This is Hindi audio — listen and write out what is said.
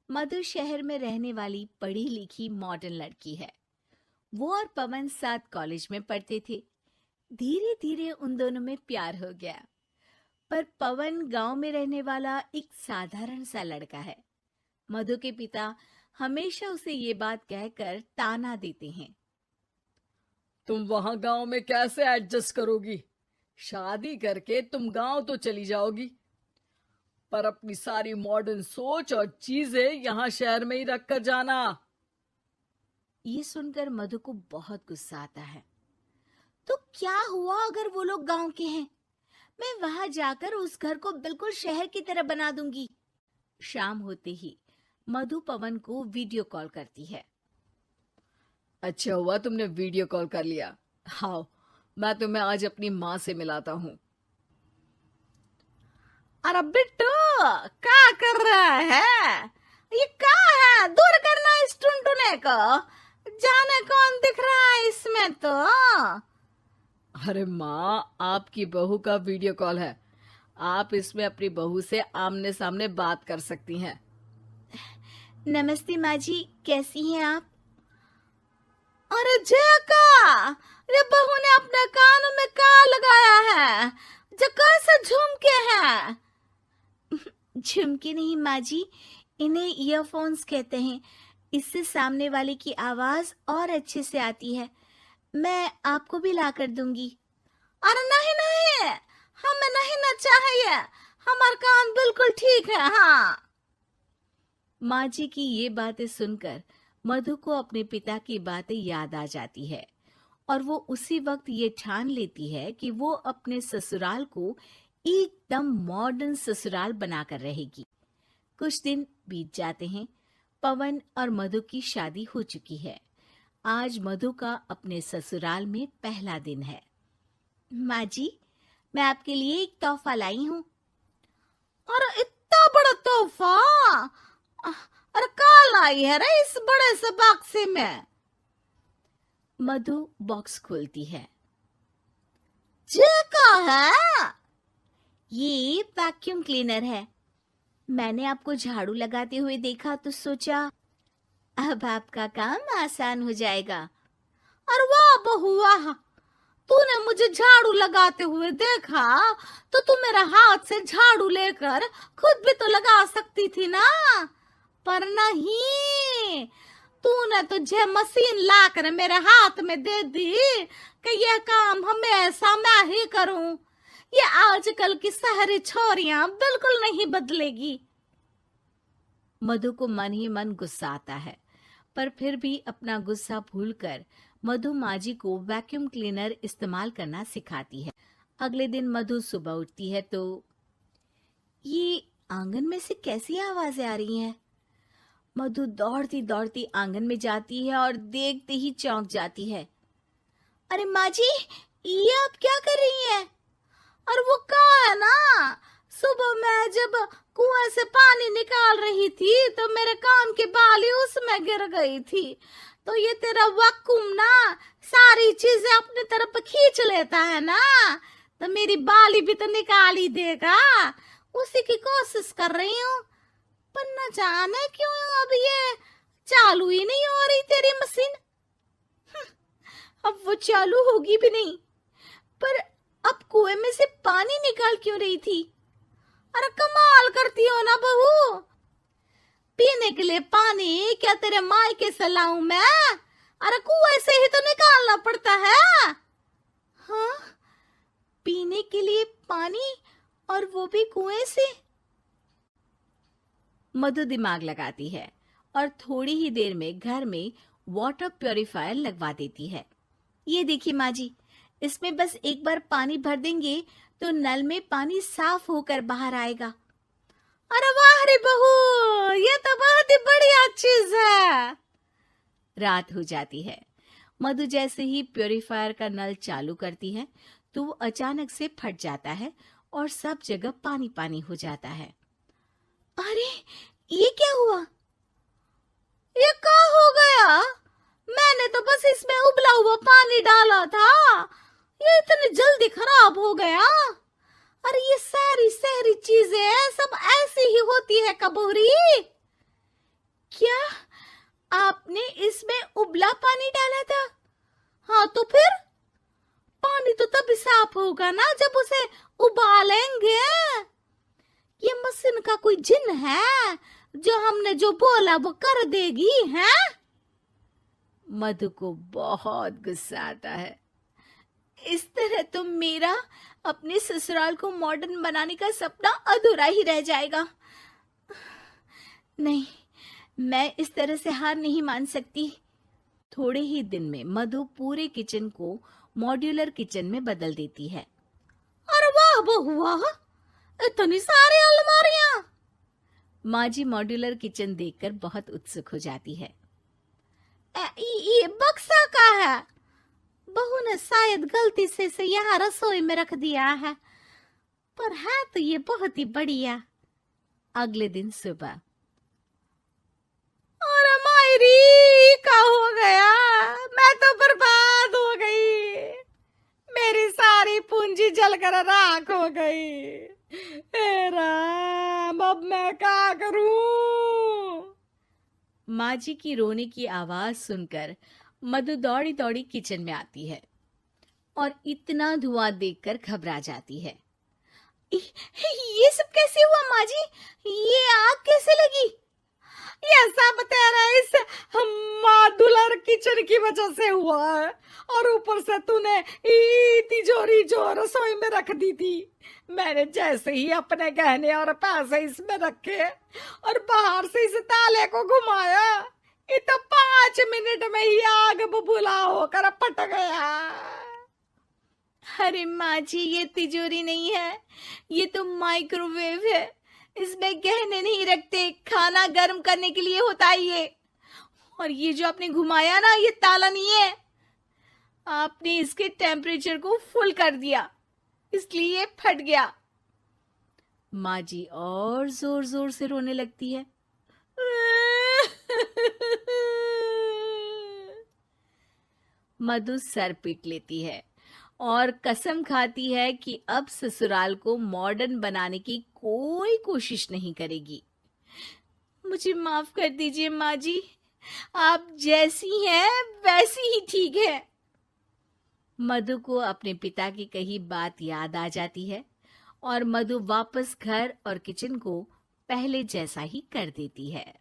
मधु शहर में रहने वाली पढ़ी लिखी मॉडर्न लड़की है। वो और पवन साथ कॉलेज में पढ़ते थे। धीरे धीरे उन दोनों में प्यार हो गया। पर पवन गांव में रहने वाला एक साधारण सा लड़का है। मधु के पिता हमेशा उसे ये बात कहकर ताना देते हैं। तुम वहां गांव में कैसे एडजस्ट करोगी? शादी करके तुम गांव तो चली जाओगी, पर अपनी सारी मॉडर्न सोच और चीजें यहाँ शहर में ही रख कर जाना। ये सुनकर मधु को बहुत गुस्सा आता है। तो क्या हुआ अगर वो लोग गांव के हैं? मैं वहां जाकर उस घर को बिल्कुल शहर की तरह बना दूंगी। शाम होते ही मधु पवन को वीडियो कॉल करती है। अच्छा हुआ तुमने वीडियो कॉल कर लिया। हाँ, मैं तुम्हें आज अपनी माँ से मिलाता हूँ। अरे बिट्टू, क्या कर रहा है? ये क्या है? दूर करना इस टुनटुने को। जाने कौन दिख रहा है इसमें तो। अरे माँ, आपकी बहू का वीडियो कॉल है। आप इसमें अपनी बहू से आमने सामने बात कर सकती हैं। नमस्ते माँ जी, कैसी हैं आप? अरे जका, ये बहू ने अपने कानों में क्या लगाया है? जो कैसे झुमके हैं? झुमके नहीं माँ जी, इन्हें ईयरफोन्स कहते हैं। इससे सामने वाले की आवाज और अच्छे से आती है। मैं आपको भी ला कर दूंगी। अरे नहीं नहीं, हमें नहीं ना चाहिए। हमारे कान बिल्कुल ठीक है। हाँ। माँ जी की ये बातें सुनकर मधु को अपने पिता की बातें याद आ जाती है और वो उसी वक्त ये ठान लेती है कि वो अपने ससुराल को एकदम मॉडर्न ससुराल बनाकर रहेगी। कुछ दिन बीत जाते हैं। पवन और मधु की शादी हो चुकी है। आज मधु का अपने ससुराल में पहला दिन है। माँ जी, मैं आपके लिए एक तोहफा लाई हूँ। अरे इतना बड़ा तोहफा! अरे क्या लाई है रे इस बड़े से बक्से में? मधु बॉक्स खोलती है। ये क्या है? ये वैक्यूम क्लीनर है। मैंने आपको झाड़ू लगाते हुए देखा तो सोचा अब आपका काम आसान हो जाएगा। अरे वाह बहू वाह, तूने मुझे झाड़ू लगाते हुए देखा तो तू मेरा हाथ से झाड़ू लेकर खुद भी तो लगा सकती थी ना। पर नहीं, तूने तुझे मशीन लाकर मेरे हाथ में दे दी कि यह काम हमेशा मैं ही करूं। ये आजकल की शहरी छोरियां बिल्कुल नहीं बदलेगी। मधु को मन ही मन गुस्सा आता है, पर फिर भी अपना गुस्सा भूलकर मधु माजी को वैक्यूम क्लीनर इस्तेमाल करना सिखाती है। अगले दिन मधु सुबह उठती है तो ये आंगन में से कैसी आवाजें आ रही हैं? मधु दौड़ती दौड़ती आंगन में जाती है और देखते ही चौंक जाती है। अरे माँ जी, ये आप क्या कर रही हैं? और वो कहा है ना, सुबह मैं जब कुएं से पानी निकाल रही थी तो मेरे कान की बाली उसमें गिर गई थी। तो ये तेरा वैक्यूम ना सारी चीजें अपनी तरफ खींच लेता है ना, तो मेरी बाली भी तो निकाल ही देगा। उसी की कोशिश कर रही हूँ, पर न जाने क्यों अब ये चालू ही नहीं हो रही तेरी मशीन। अब वो चालू होगी भी नहीं। पर अब कुएं में से पानी निकाल क्यों रही थी? अरे कमाल करती हो ना बहू। पीने के लिए पानी क्या तेरे मायके से लाऊं मैं? अरे कुएं से ही तो निकालना पड़ता है। हाँ, पीने के लिए पानी, और वो भी कुएं से। मधु दिमाग लगाती है और थोड़ी ही देर में घर में वाटर प्यूरिफायर लगवा देती है। ये देखिए माँ जी, इसमें बस एक बार पानी भर देंगे तो नल में पानी साफ होकर बाहर आएगा। अरे वाह रे बहू, ये तो बहुत ही बढ़िया चीज है। रात हो जाती है। मधु जैसे ही प्यूरिफायर का नल चालू करती है तो वो अचानक से फट जाता है और सब जगह पानी पानी हो जाता है। अरे ये क्या हुआ? ये क्या हो गया? मैंने तो बस इसमें उबला हुआ पानी डाला था, ये इतनी जल्दी खराब हो गया। अरे ये सारी शहरी चीजें सब ऐसी ही होती है कबूरी। क्या आपने इसमें उबला पानी डाला था? हाँ तो फिर पानी तो तभी साफ होगा ना जब उसे उबालेंगे। ये मशीन का कोई जिन है जो हमने जो बोला वो कर देगी है? मधु को बहुत गुस्सा आता है। इस तरह तो मेरा अपने ससुराल को मॉडर्न बनाने का सपना अधूरा ही रह जाएगा। नहीं, मैं इस तरह से हार नहीं मान सकती। थोड़े ही दिन में मधु पूरे किचन को मॉड्यूलर किचन में बदल देती है। अरे वाह बहुआ, इतनी सारी अलमारियां! माँ जी मॉड्यूलर किचन देखकर बहुत उत्सुक हो जाती है। ये बक्सा का है। बहू ने शायद गलती से इसे यहाँ रसोई में रख दिया है, पर है तो ये बहुत ही बढ़िया। अगले दिन सुबह, और मायरी क्या हो गया? मैं तो बर्बाद हो गई, मेरी सारी पूंजी जलकर राख हो गई। हे राम, अब मैं क्या करूं? माँ जी की रोने की आवाज सुनकर मधु दौड़ी दौड़ी किचन में आती है और इतना धुआं देखकर घबरा जाती है। ये सब कैसे हुआ माँ जी? ये आग कैसे लगी? ये सब तेरा इस मॉड्यूलर किचन की वजह से हुआ है, और ऊपर से तूने तिजोरी जो रसोई में रख दी थी, मैंने जैसे ही अपने गहने और पैसे इसमें रखे और बाहर से इस ताले को घुमाया, ये तो 5 मिनट में ही आग बबूला होकर फट गया। अरे माँ जी, ये तिजोरी नहीं है, ये तो माइक्रोवेव है। इसमें गहने नहीं रखते, खाना गर्म करने के लिए होता है ये। और ये जो आपने घुमाया ना, ये ताला नहीं है, आपने इसके टेम्परेचर को फुल कर दिया, इसलिए ये फट गया। माँ जी और जोर जोर से रोने लगती है। मधु सर पीट लेती है और कसम खाती है कि अब ससुराल को मॉडर्न बनाने की कोई कोशिश नहीं करेगी। मुझे माफ कर दीजिए माँ जी, आप जैसी हैं वैसी ही ठीक है। मधु को अपने पिता की कही बात याद आ जाती है और मधु वापस घर और किचन को पहले जैसा ही कर देती है।